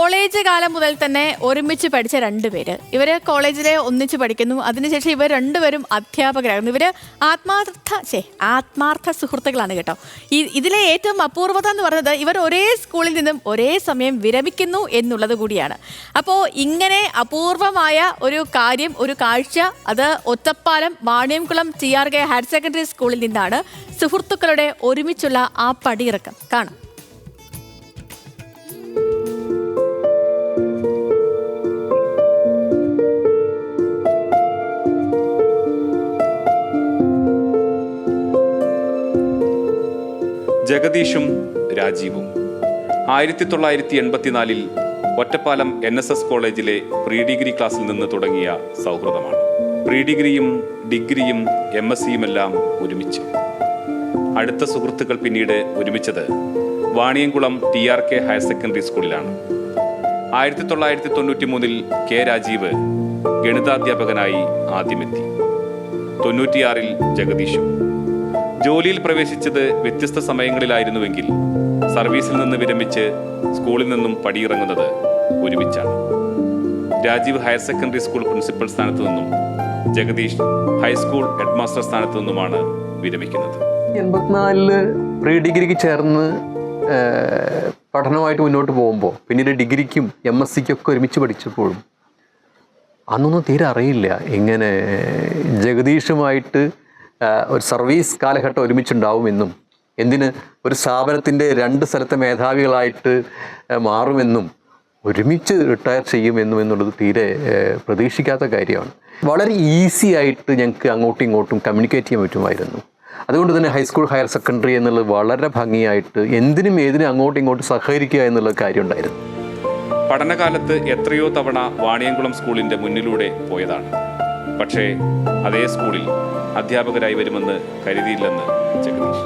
College കാലം മുതൽ തന്നെ ഒരുമിച്ച് പഠിച്ച രണ്ടുപേര്. ഇവര് കോളേജിലെ ഒന്നിച്ച് പഠിക്കുന്നു. അതിനുശേഷം ഇവർ രണ്ടുപേരും അധ്യാപകരാകുന്നു. ഇവര് ആത്മാർത്ഥ സുഹൃത്തുക്കളാണ് കേട്ടോ. ഇതിലെ ഏറ്റവും അപൂർവത എന്ന് പറയുന്നത് ഇവർ ഒരേ സ്കൂളിൽ നിന്നും ഒരേ സമയം വിരമിക്കുന്നു എന്നുള്ളത് കൂടിയാണ്. അപ്പോൾ ഇങ്ങനെ അപൂർവമായ ഒരു കാര്യം, ഒരു കാഴ്ച, അത് Ottapalam Vaniyamkulam TRK higher secondary സ്കൂളിൽ നിന്നാണ്. സുഹൃത്തുക്കളുടെ ഒരുമിച്ചുള്ള ആ പടിയിറക്കം കാണാം. ജഗദീഷും രാജീവും 1984 ഒറ്റപ്പാലം NSS കോളേജിലെ പ്രീ ഡിഗ്രി ക്ലാസ്സിൽ നിന്ന് തുടങ്ങിയ സൗഹൃദമാണ്. പ്രീ ഡിഗ്രിയും ഡിഗ്രിയും MSCയുമെല്ലാം ഒരുമിച്ച്. അടുത്ത സുഹൃത്തുക്കൾ പിന്നീട് ഒരുമിച്ചത് വാണിയംകുളം TRK ഹയർ സെക്കൻഡറി സ്കൂളിലാണ്. 1993 K രാജീവ് ഗണിതാധ്യാപകനായി ആദ്യമെത്തി. 96 ജഗദീഷും. ജോലിയിൽ പ്രവേശിച്ചത് വ്യത്യസ്ത സമയങ്ങളിലായിരുന്നുവെങ്കിൽ സർവീസിൽ നിന്ന് വിരമിച്ച് സ്കൂളിൽ നിന്നും പടിയിറങ്ങുന്നത് ഒരുമിച്ചാണ്. Rajeev higher secondary school principal സ്ഥാനത്ത് നിന്നും ജഗദീഷ് ഹൈസ്കൂൾ ഹെഡ് മാസ്റ്റർ സ്ഥാനത്ത് നിന്നുമാണ് വിരമിക്കുന്നത്. 84 പ്രീ ഡിഗ്രിക്ക് ചേർന്ന് പഠനമായിട്ട് മുന്നോട്ട് പോകുമ്പോൾ പിന്നീട് ഡിഗ്രിക്കും MSCക്കും ഒക്കെ ഒരുമിച്ച് പഠിച്ചപ്പോഴും അന്നൊന്നും തീരെ അറിയില്ല ഇങ്ങനെ ജഗദീഷുമായിട്ട് ഒരു സർവീസ് കാലഘട്ടം ഒരുമിച്ചുണ്ടാവുമെന്നും എന്തിന് ഒരു സ്ഥാപനത്തിൻ്റെ 2 സ്ഥലത്തെ മേധാവികളായിട്ട് മാറുമെന്നും ഒരുമിച്ച് റിട്ടയർ ചെയ്യുമെന്നും എന്നുള്ളത് തീരെ പ്രതീക്ഷിക്കാത്ത കാര്യമാണ്. വളരെ ഈസി ആയിട്ട് ഞങ്ങൾക്ക് അങ്ങോട്ടും ഇങ്ങോട്ടും കമ്മ്യൂണിക്കേറ്റ് ചെയ്യാൻ പറ്റുമായിരുന്നു. അതുകൊണ്ട് തന്നെ ഹൈസ്കൂൾ ഹയർ സെക്കൻഡറി എന്നുള്ളത് വളരെ ഭംഗിയായിട്ട് എന്തിനും ഏതിനും അങ്ങോട്ടും ഇങ്ങോട്ടും സഹകരിക്കുക എന്നുള്ള കാര്യം ഉണ്ടായിരുന്നു. പഠനകാലത്ത് എത്രയോ തവണ വാണിയംകുളം സ്കൂളിൻ്റെ മുന്നിലൂടെ പോയതാണ്. പക്ഷേ അതേ സ്കൂളിൽ അധ്യാപകരായി വരുമെന്ന് കരുതിയില്ലെന്ന് ജഗദീഷ്.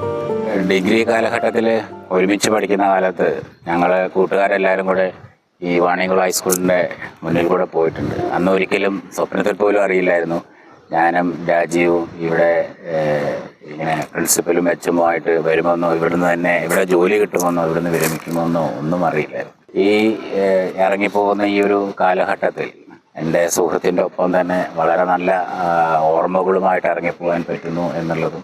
ഡിഗ്രി കാലഘട്ടത്തിൽ ഒരുമിച്ച് പഠിക്കുന്ന കാലത്ത് ഞങ്ങൾ കൂട്ടുകാരെല്ലാവരും കൂടെ ഈ വാണിയംകുളം ഹൈസ്കൂളിൻ്റെ മുന്നിൽ കൂടെ പോയിട്ടുണ്ട്. അന്ന് ഒരിക്കലും സ്വപ്നത്തിൽ പോലും അറിയില്ലായിരുന്നു ഞാനും രാജീവും ഇവിടെ ഇങ്ങനെ പ്രിൻസിപ്പലും HMO ആയിട്ട് വരുമെന്നോ ഇവിടെ ജോലി കിട്ടുമെന്നോ ഇവിടുന്ന് വിരമിക്കുമെന്നോ ഒന്നും അറിയില്ലായിരുന്നു. ഈ ഇറങ്ങിപ്പോകുന്ന ഈ ഒരു കാലഘട്ടത്തിൽ എൻ്റെ സുഹൃത്തിൻ്റെ ഒപ്പം തന്നെ വളരെ നല്ല ഓർമ്മകളുമായിട്ട് ഇറങ്ങിപ്പോകാൻ പറ്റുന്നു എന്നുള്ളതും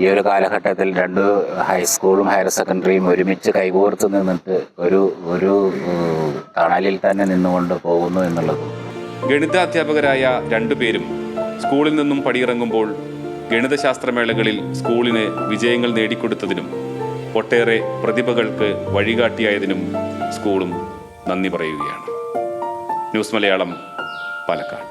ഈ ഒരു കാലഘട്ടത്തിൽ 2 ഹൈസ്കൂളും ഹയർ സെക്കൻഡറിയും ഒരുമിച്ച് കൈകോർത്ത് നിന്നിട്ട് ഒരു തണലിൽ തന്നെ നിന്നുകൊണ്ട് പോകുന്നു എന്നുള്ളതും. ഗണിതാധ്യാപകരായ 2 പേരും സ്കൂളിൽ നിന്നും പടിയിറങ്ങുമ്പോൾ ഗണിതശാസ്ത്രമേളകളിൽ സ്കൂളിന് വിജയങ്ങൾ നേടിക്കൊടുത്തതിനും ഒട്ടേറെ പ്രതിഭകൾക്ക് വഴികാട്ടിയായതിനും സ്കൂളും നന്ദി പറയുകയാണ്. ന്യൂസ് മലയാളം, പാലക്കാട്.